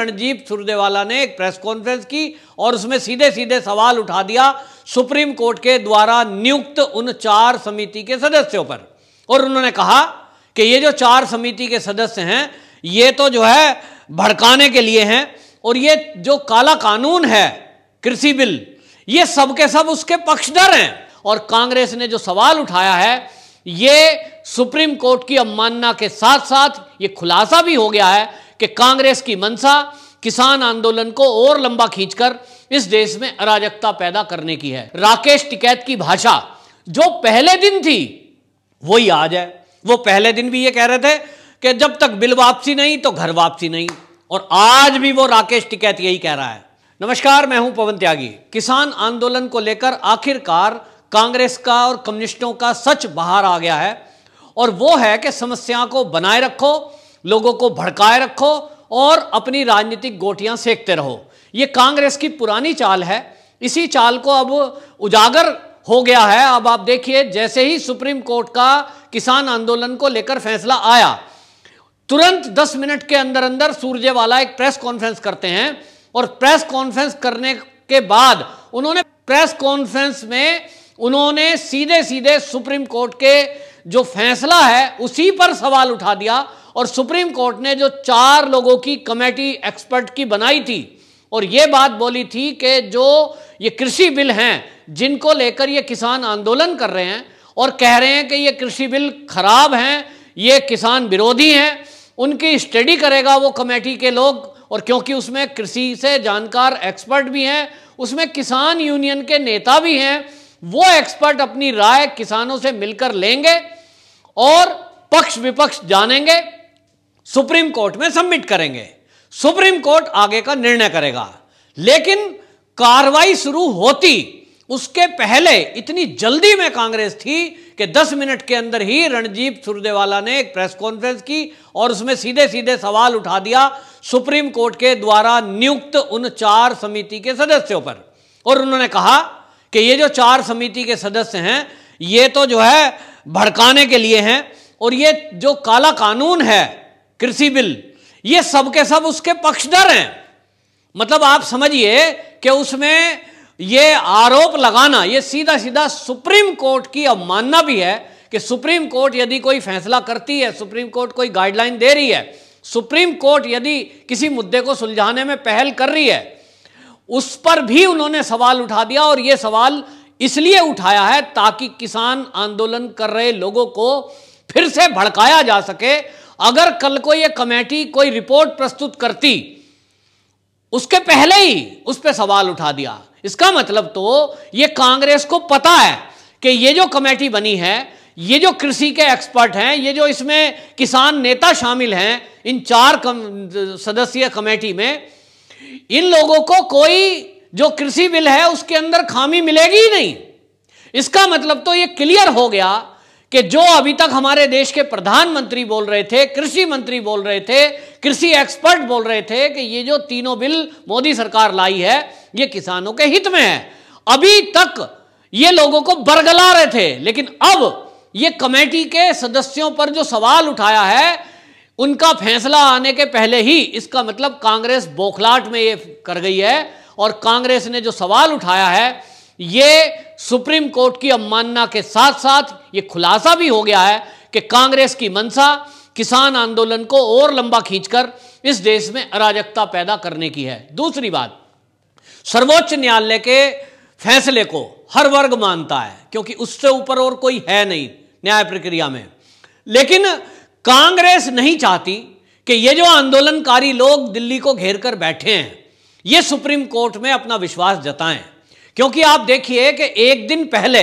रणदीप सुरजेवाला ने एक press conference की और उसमें सीधे सीधे सवाल उठा दिया सुप्रीम कोर्ट के द्वारा नियुक्त उन 4 समिति के सदस्यों पर। और उन्होंने कहा कि ये जो 4 समिति के सदस्य हैं ये तो जो है भड़काने के लिए हैं, और ये जो काला कानून है कृषि बिल, ये सब के सब उसके पक्षधर हैं। और कांग्रेस ने जो सवाल उठाया है ये सुप्रीम कोर्ट की अवमानना के साथ साथ ये खुलासा भी हो गया है कि कांग्रेस की मंशा किसान आंदोलन को और लंबा खींचकर इस देश में अराजकता पैदा करने की है। राकेश टिकैत की भाषा जो पहले दिन थी वही आज है। वो पहले दिन भी ये कह रहे थे कि जब तक बिल वापसी नहीं तो घर वापसी नहीं, और आज भी वो राकेश टिकैत यही कह रहा है। नमस्कार, मैं हूं पवन त्यागी। किसान आंदोलन को लेकर आखिरकार कांग्रेस का और कम्युनिस्टों का सच बाहर आ गया है, और वो है कि समस्या को बनाए रखो, लोगों को भड़काए रखो और अपनी राजनीतिक गोटियां सेकते रहो। ये कांग्रेस की पुरानी चाल है। इसी चाल को अब उजागर हो गया है। अब आप देखिए, जैसे ही सुप्रीम कोर्ट का किसान आंदोलन को लेकर फैसला आया, तुरंत 10 मिनट के अंदर अंदर सुरजेवाला एक प्रेस कॉन्फ्रेंस करते हैं, और प्रेस कॉन्फ्रेंस करने के बाद उन्होंने प्रेस कॉन्फ्रेंस में उन्होंने सीधे सीधे सुप्रीम कोर्ट के जो फैसला है उसी पर सवाल उठा दिया। और सुप्रीम कोर्ट ने जो 4 लोगों की कमेटी एक्सपर्ट की बनाई थी और ये बात बोली थी कि जो ये कृषि बिल हैं जिनको लेकर ये किसान आंदोलन कर रहे हैं और कह रहे हैं कि ये कृषि बिल खराब हैं, ये किसान विरोधी हैं, उनकी स्टडी करेगा वो कमेटी के लोग। और क्योंकि उसमें कृषि से जानकार एक्सपर्ट भी हैं, उसमें किसान यूनियन के नेता भी हैं, वो एक्सपर्ट अपनी राय किसानों से मिलकर लेंगे और पक्ष विपक्ष जानेंगे, सुप्रीम कोर्ट में सबमिट करेंगे। सुप्रीम कोर्ट आगे का निर्णय करेगा। लेकिन कार्रवाई शुरू होती उसके पहले इतनी जल्दी में कांग्रेस थी कि 10 मिनट के अंदर ही रणदीप सुरजेवाला ने एक प्रेस कॉन्फ्रेंस की और उसमें सीधे सीधे सवाल उठा दिया सुप्रीम कोर्ट के द्वारा नियुक्त उन 4 समिति के सदस्यों पर। और उन्होंने कहा कि ये जो 4 समिति के सदस्य हैं ये तो जो है भड़काने के लिए हैं, और ये जो काला कानून है कृषि बिल, ये सब के सब उसके पक्षधर हैं। मतलब आप समझिए कि उसमें ये आरोप लगाना ये सीधा सीधा सुप्रीम कोर्ट की अवमानना भी है कि सुप्रीम कोर्ट यदि कोई फैसला करती है, सुप्रीम कोर्ट कोई गाइडलाइन दे रही है, सुप्रीम कोर्ट यदि किसी मुद्दे को सुलझाने में पहल कर रही है, उस पर भी उन्होंने सवाल उठा दिया। और यह सवाल इसलिए उठाया है ताकि किसान आंदोलन कर रहे लोगों को फिर से भड़काया जा सके। अगर कल को यह कमेटी कोई रिपोर्ट प्रस्तुत करती, उसके पहले ही उस पर सवाल उठा दिया, इसका मतलब तो यह कांग्रेस को पता है कि ये जो कमेटी बनी है, ये जो कृषि के एक्सपर्ट हैं, ये जो इसमें किसान नेता शामिल हैं इन 4 सदस्यीय कमेटी में, इन लोगों को कोई जो कृषि बिल है उसके अंदर खामी मिलेगी ही नहीं। इसका मतलब तो ये क्लियर हो गया कि जो अभी तक हमारे देश के प्रधानमंत्री बोल रहे थे, कृषि मंत्री बोल रहे थे, कृषि एक्सपर्ट बोल रहे थे कि ये जो तीनों बिल मोदी सरकार लाई है ये किसानों के हित में है, अभी तक ये लोगों को बरगला रहे थे। लेकिन अब ये कमेटी के सदस्यों पर जो सवाल उठाया है उनका फैसला आने के पहले ही, इसका मतलब कांग्रेस बौखलाहट में ये कर गई है। और कांग्रेस ने जो सवाल उठाया है ये सुप्रीम कोर्ट की अवमानना के साथ साथ ये खुलासा भी हो गया है कि कांग्रेस की मंशा किसान आंदोलन को और लंबा खींचकर इस देश में अराजकता पैदा करने की है। दूसरी बात, सर्वोच्च न्यायालय के फैसले को हर वर्ग मानता है क्योंकि उससे ऊपर और कोई है नहीं न्याय प्रक्रिया में। लेकिन कांग्रेस नहीं चाहती कि ये जो आंदोलनकारी लोग दिल्ली को घेर कर बैठे हैं ये सुप्रीम कोर्ट में अपना विश्वास जताएं। क्योंकि आप देखिए कि एक दिन पहले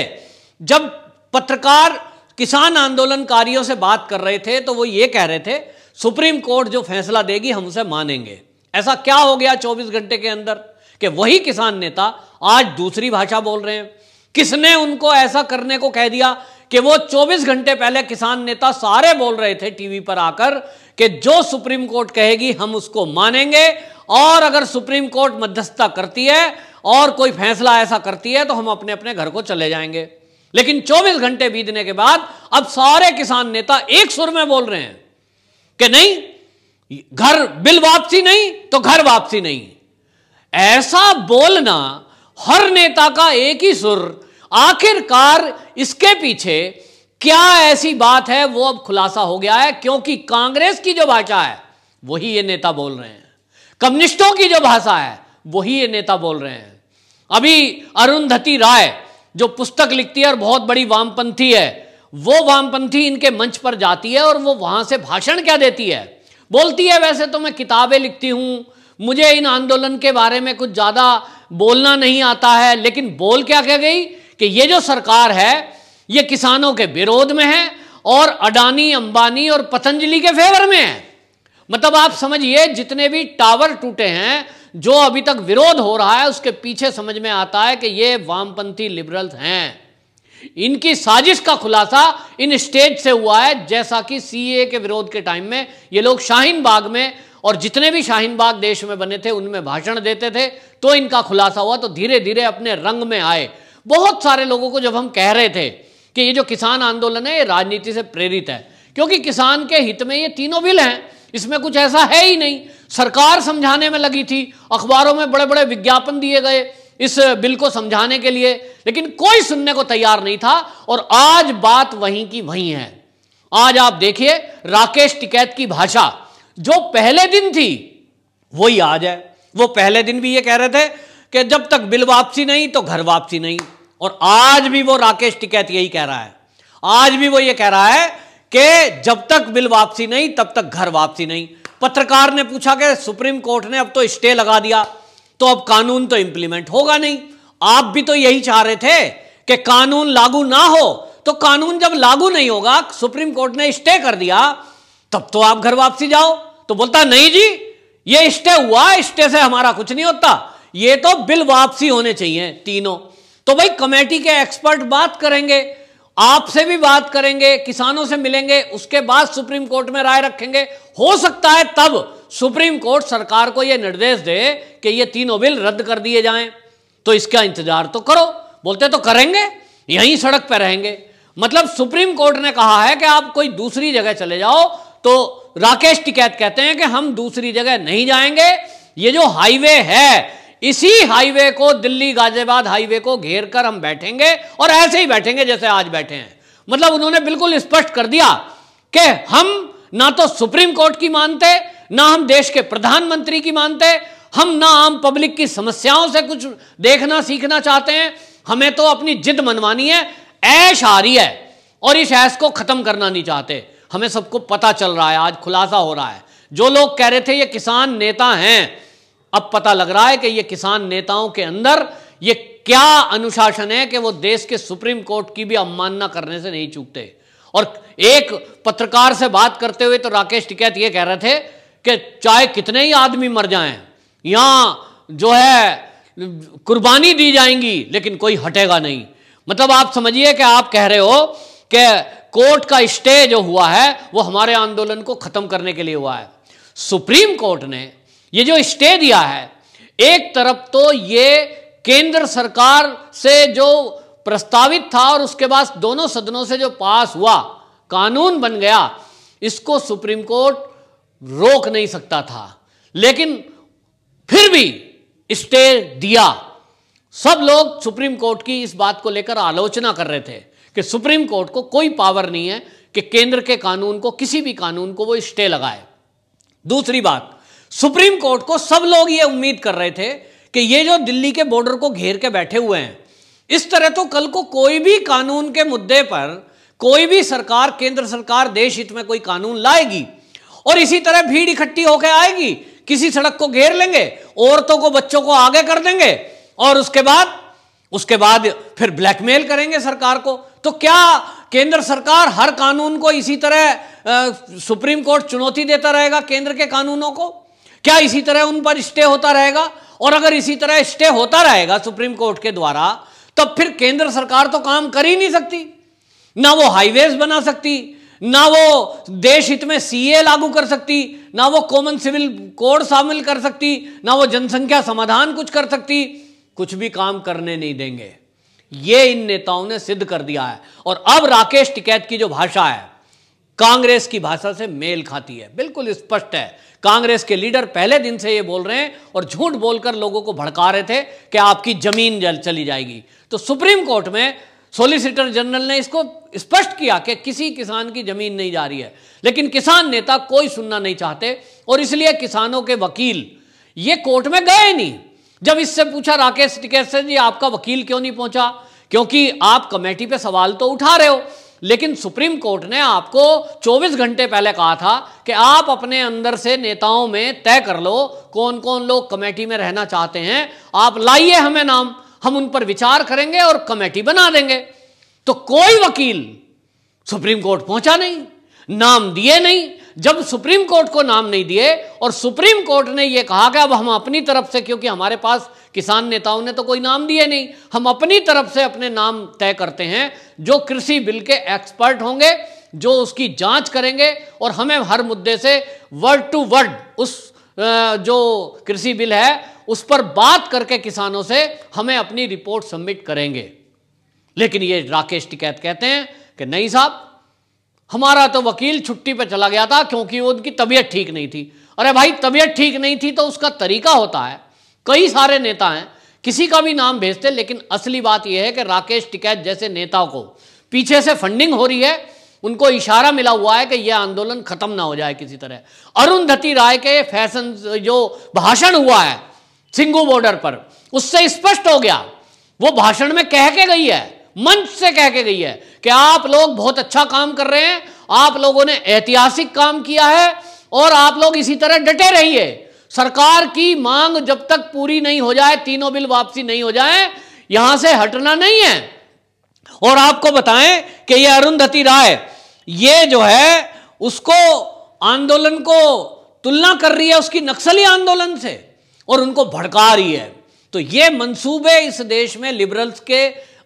जब पत्रकार किसान आंदोलनकारियों से बात कर रहे थे तो वो ये कह रहे थे सुप्रीम कोर्ट जो फैसला देगी हम उसे मानेंगे। ऐसा क्या हो गया 24 घंटे के अंदर कि वही किसान नेता आज दूसरी भाषा बोल रहे हैं? किसने उनको ऐसा करने को कह दिया कि वो 24 घंटे पहले किसान नेता सारे बोल रहे थे टीवी पर आकर कि जो सुप्रीम कोर्ट कहेगी हम उसको मानेंगे, और अगर सुप्रीम कोर्ट मध्यस्थता करती है और कोई फैसला ऐसा करती है तो हम अपने अपने घर को चले जाएंगे। लेकिन 24 घंटे बीतने के बाद अब सारे किसान नेता एक सुर में बोल रहे हैं कि नहीं, घर बिल वापसी नहीं तो घर वापसी नहीं। ऐसा बोलना हर नेता का एक ही सुर। आखिरकार इसके पीछे क्या ऐसी बात है वो अब खुलासा हो गया है, क्योंकि कांग्रेस की जो भाषा है वही ये नेता बोल रहे हैं, कम्युनिस्टों की जो भाषा है वही ये नेता बोल रहे हैं। अभी अरुंधति राय जो पुस्तक लिखती है और बहुत बड़ी वामपंथी है, वो वामपंथी इनके मंच पर जाती है और वो वहां से भाषण क्या देती है, बोलती है वैसे तो मैं किताबें लिखती हूं, मुझे इन आंदोलन के बारे में कुछ ज्यादा बोलना नहीं आता है, लेकिन बोल क्या कह गई कि ये जो सरकार है ये किसानों के विरोध में है और अडानी अंबानी और पतंजलि के फेवर में है। मतलब आप समझिए जितने भी टावर टूटे हैं, जो अभी तक विरोध हो रहा है, उसके पीछे समझ में आता है कि ये वामपंथी लिबरल्स हैं। इनकी साजिश का खुलासा इन स्टेज से हुआ है, जैसा कि सीए के विरोध के टाइम में ये लोग शाहीन बाग में और जितने भी शाहीन बाग देश में बने थे उनमें भाषण देते थे, तो इनका खुलासा हुआ, तो धीरे धीरे अपने रंग में आए। बहुत सारे लोगों को जब हम कह रहे थे कि ये जो किसान आंदोलन है ये राजनीति से प्रेरित है, क्योंकि किसान के हित में ये तीनों बिल हैं, इसमें कुछ ऐसा है ही नहीं। सरकार समझाने में लगी थी, अखबारों में बड़े बड़े विज्ञापन दिए गए इस बिल को समझाने के लिए, लेकिन कोई सुनने को तैयार नहीं था। और आज बात वहीं की वहीं है। आज आप देखिए राकेश टिकैत की भाषा जो पहले दिन थी वही आज है। वो पहले दिन भी ये कह रहे थे कि जब तक बिल वापसी नहीं तो घर वापसी नहीं, और आज भी वो राकेश टिकैत यही कह रहा है। आज भी वो ये कह रहा है कि जब तक बिल वापसी नहीं तब तक घर वापसी नहीं। पत्रकार ने पूछा कि सुप्रीम कोर्ट ने अब तो स्टे लगा दिया, तो अब कानून तो इंप्लीमेंट होगा नहीं। आप भी तो यही चाह रहे थे कि कानून लागू ना हो, तो कानून जब लागू नहीं होगा, सुप्रीम कोर्ट ने स्टे कर दिया, तब तो आप घर वापसी जाओ। तो बोलता नहीं जी, ये स्टे हुआ, स्टे से हमारा कुछ नहीं होता, ये तो बिल वापसी होने चाहिए तीनों। तो भाई कमेटी के एक्सपर्ट बात करेंगे, आपसे भी बात करेंगे, किसानों से मिलेंगे, उसके बाद सुप्रीम कोर्ट में राय रखेंगे। हो सकता है तब सुप्रीम कोर्ट सरकार को यह निर्देश दे कि ये तीनों बिल रद्द कर दिए जाएं, तो इसका इंतजार तो करो। बोलते तो करेंगे, यहीं सड़क पर रहेंगे। मतलब सुप्रीम कोर्ट ने कहा है कि आप कोई दूसरी जगह चले जाओ, तो राकेश टिकैत कहते हैं कि हम दूसरी जगह नहीं जाएंगे। ये जो हाईवे है, इसी हाईवे को, दिल्ली गाजियाबाद हाईवे को घेर कर हम बैठेंगे, और ऐसे ही बैठेंगे जैसे आज बैठे हैं। मतलब उन्होंने बिल्कुल स्पष्ट कर दिया कि हम ना तो सुप्रीम कोर्ट की मानते, ना हम देश के प्रधानमंत्री की मानते, हम ना आम पब्लिक की समस्याओं से कुछ देखना सीखना चाहते हैं। हमें तो अपनी जिद मनवानी है, ऐश आ रही है, और इस ऐश को खत्म करना नहीं चाहते। हमें सबको पता चल रहा है, आज खुलासा हो रहा है। जो लोग कह रहे थे ये किसान नेता हैं, अब पता लग रहा है कि ये किसान नेताओं के अंदर ये क्या अनुशासन है कि वो देश के सुप्रीम कोर्ट की भी अवमानना करने से नहीं चूकते। और एक पत्रकार से बात करते हुए तो राकेश टिकैत ये कह रहे थे कि चाहे कितने ही आदमी मर जाएं, यहां जो है कुर्बानी दी जाएंगी, लेकिन कोई हटेगा नहीं। मतलब आप समझिए कि आप कह रहे हो कि कोर्ट का स्टे जो हुआ है वो हमारे आंदोलन को खत्म करने के लिए हुआ है। सुप्रीम कोर्ट ने ये जो स्टे दिया है, एक तरफ तो ये केंद्र सरकार से जो प्रस्तावित था और उसके बाद दोनों सदनों से जो पास हुआ, कानून बन गया, इसको सुप्रीम कोर्ट रोक नहीं सकता था, लेकिन फिर भी स्टे दिया। सब लोग सुप्रीम कोर्ट की इस बात को लेकर आलोचना कर रहे थे कि सुप्रीम कोर्ट को कोई पावर नहीं है कि केंद्र के कानून को, किसी भी कानून को वो स्टे लगाए। दूसरी बात, सुप्रीम कोर्ट को सब लोग ये उम्मीद कर रहे थे कि ये जो दिल्ली के बॉर्डर को घेर के बैठे हुए हैं, इस तरह तो कल को कोई भी कानून के मुद्दे पर कोई भी सरकार, केंद्र सरकार देश हित में कोई कानून लाएगी और इसी तरह भीड़ इकट्ठी होकर आएगी, किसी सड़क को घेर लेंगे, औरतों को, बच्चों को आगे कर देंगे और उसके बाद फिर ब्लैकमेल करेंगे सरकार को। तो क्या केंद्र सरकार हर कानून को इसी तरह सुप्रीम कोर्ट चुनौती देता रहेगा केंद्र के कानूनों को? क्या इसी तरह उन पर स्टे होता रहेगा? और अगर इसी तरह स्टे होता रहेगा सुप्रीम कोर्ट के द्वारा, तब फिर केंद्र सरकार तो काम कर ही नहीं सकती, ना वो हाईवेज बना सकती, ना वो देश हित में सीए लागू कर सकती, ना वो कॉमन सिविल कोड शामिल कर सकती, ना वो जनसंख्या समाधान कुछ कर सकती। कुछ भी काम करने नहीं देंगे, ये इन नेताओं ने सिद्ध कर दिया है। और अब राकेश टिकैत की जो भाषा है कांग्रेस की भाषा से मेल खाती है, बिल्कुल स्पष्ट है कांग्रेस के लीडर पहले दिन से ये बोल रहे हैं और झूठ बोलकर लोगों को भड़का रहे थे कि आपकी जमीन चली जाएगी। तो सुप्रीम कोर्ट में सॉलिसिटर जनरल ने इसको स्पष्ट किया कि किसी किसान की जमीन नहीं जा रही है, लेकिन किसान नेता कोई सुनना नहीं चाहते और इसलिए किसानों के वकील ये कोर्ट में गए नहीं। जब इससे पूछा राकेश टिकैत से, जी आपका वकील क्यों नहीं पहुंचा, क्योंकि आप कमेटी पे सवाल तो उठा रहे हो, लेकिन सुप्रीम कोर्ट ने आपको 24 घंटे पहले कहा था कि आप अपने अंदर से नेताओं में तय कर लो कौन कौन लोग कमेटी में रहना चाहते हैं, आप लाइए हमें नाम, हम उन पर विचार करेंगे और कमेटी बना देंगे। तो कोई वकील सुप्रीम कोर्ट पहुंचा नहीं, नाम दिए नहीं। जब सुप्रीम कोर्ट को नाम नहीं दिए और सुप्रीम कोर्ट ने यह कहा कि अब हम अपनी तरफ से, क्योंकि हमारे पास किसान नेताओं ने तो कोई नाम दिए नहीं, हम अपनी तरफ से अपने नाम तय करते हैं, जो कृषि बिल के एक्सपर्ट होंगे, जो उसकी जांच करेंगे और हमें हर मुद्दे से वर्ड टू वर्ड उस जो कृषि बिल है उस पर बात करके किसानों से हमें अपनी रिपोर्ट सबमिट करेंगे। लेकिन ये राकेश टिकैत कहते हैं कि नहीं साहब, हमारा तो वकील छुट्टी पे चला गया था क्योंकि उनकी तबीयत ठीक नहीं थी। अरे भाई, तबीयत ठीक नहीं थी तो उसका तरीका होता है। कई सारे नेता हैं, किसी का भी नाम भेजते, लेकिन असली बात यह है कि राकेश टिकैत जैसे नेता को पीछे से फंडिंग हो रही है, उनको इशारा मिला हुआ है कि यह आंदोलन खत्म ना हो जाए किसी तरह। अरुंधति राय के फैशन जो भाषण हुआ है सिंघू बॉर्डर पर, उससे स्पष्ट हो गया। वो भाषण में कह के गई है, मंच से कह के गई है कि आप लोग बहुत अच्छा काम कर रहे हैं, आप लोगों ने ऐतिहासिक काम किया है और आप लोग इसी तरह डटे रहिए। सरकार की मांग जब तक पूरी नहीं हो जाए, तीनों बिल वापसी नहीं हो जाए, यहां से हटना नहीं है। और आपको बताएं कि ये अरुंधति राय ये जो है उसको आंदोलन को तुलना कर रही है उसकी नक्सली आंदोलन से और उनको भड़का रही है। तो ये मंसूबे इस देश में लिबरल्स के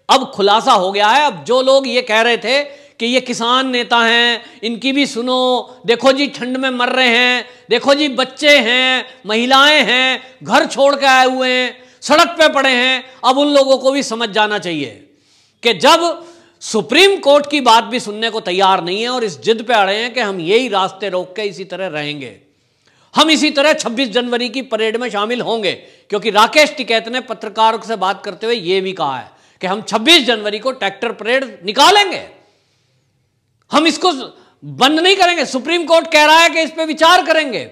अब खुलासा हो गया है। अब जो लोग ये कह रहे थे कि ये किसान नेता हैं, इनकी भी सुनो, देखो जी ठंड में मर रहे हैं, देखो जी बच्चे हैं, महिलाएं हैं, घर छोड़ के आए हुए हैं, सड़क पे पड़े हैं, अब उन लोगों को भी समझ जाना चाहिए कि जब सुप्रीम कोर्ट की बात भी सुनने को तैयार नहीं है और इस जिद पे अड़े हैं कि हम यही रास्ते रोक के इसी तरह रहेंगे, हम इसी तरह 26 जनवरी की परेड में शामिल होंगे। क्योंकि राकेश टिकैत ने पत्रकारों से बात करते हुए यह भी कहा है कि हम 26 जनवरी को ट्रैक्टर परेड निकालेंगे, हम इसको बंद नहीं करेंगे। सुप्रीम कोर्ट कह रहा है कि इस पे विचार करेंगे,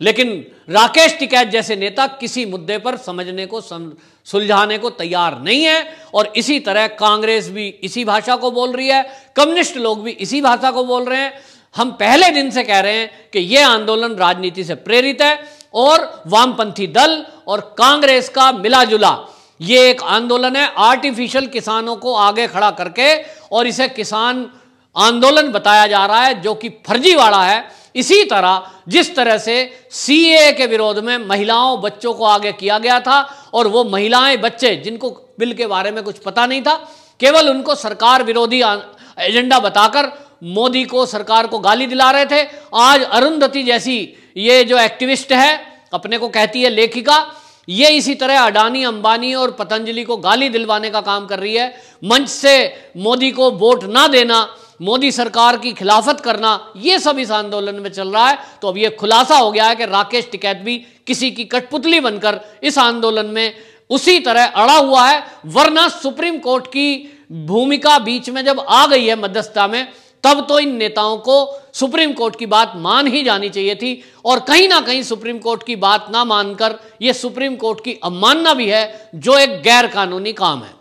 लेकिन राकेश टिकैत जैसे नेता किसी मुद्दे पर समझने को सुलझाने को तैयार नहीं है। और इसी तरह कांग्रेस भी इसी भाषा को बोल रही है, कम्युनिस्ट लोग भी इसी भाषा को बोल रहे हैं। हम पहले दिन से कह रहे हैं कि यह आंदोलन राजनीति से प्रेरित है और वामपंथी दल और कांग्रेस का मिला जुला ये एक आंदोलन है, आर्टिफिशियल किसानों को आगे खड़ा करके, और इसे किसान आंदोलन बताया जा रहा है जो कि फर्जीवाड़ा है। इसी तरह जिस तरह से सीए के विरोध में महिलाओं बच्चों को आगे किया गया था और वो महिलाएं बच्चे जिनको बिल के बारे में कुछ पता नहीं था, केवल उनको सरकार विरोधी एजेंडा बताकर मोदी को, सरकार को गाली दिला रहे थे। आज अरुंधति जैसी ये जो एक्टिविस्ट है, अपने को कहती है लेखिका, ये इसी तरह अडानी, अंबानी और पतंजलि को गाली दिलवाने का काम कर रही है। मंच से मोदी को वोट ना देना, मोदी सरकार की खिलाफत करना, ये सब इस आंदोलन में चल रहा है। तो अब ये खुलासा हो गया है कि राकेश टिकैत भी किसी की कठपुतली बनकर इस आंदोलन में उसी तरह अड़ा हुआ है। वरना सुप्रीम कोर्ट की भूमिका बीच में जब आ गई है मध्यस्थता में, तब तो इन नेताओं को सुप्रीम कोर्ट की बात मान ही जानी चाहिए थी। और कहीं ना कहीं सुप्रीम कोर्ट की बात ना मानकर यह सुप्रीम कोर्ट की अवमानना भी है, जो एक गैर कानूनी काम है।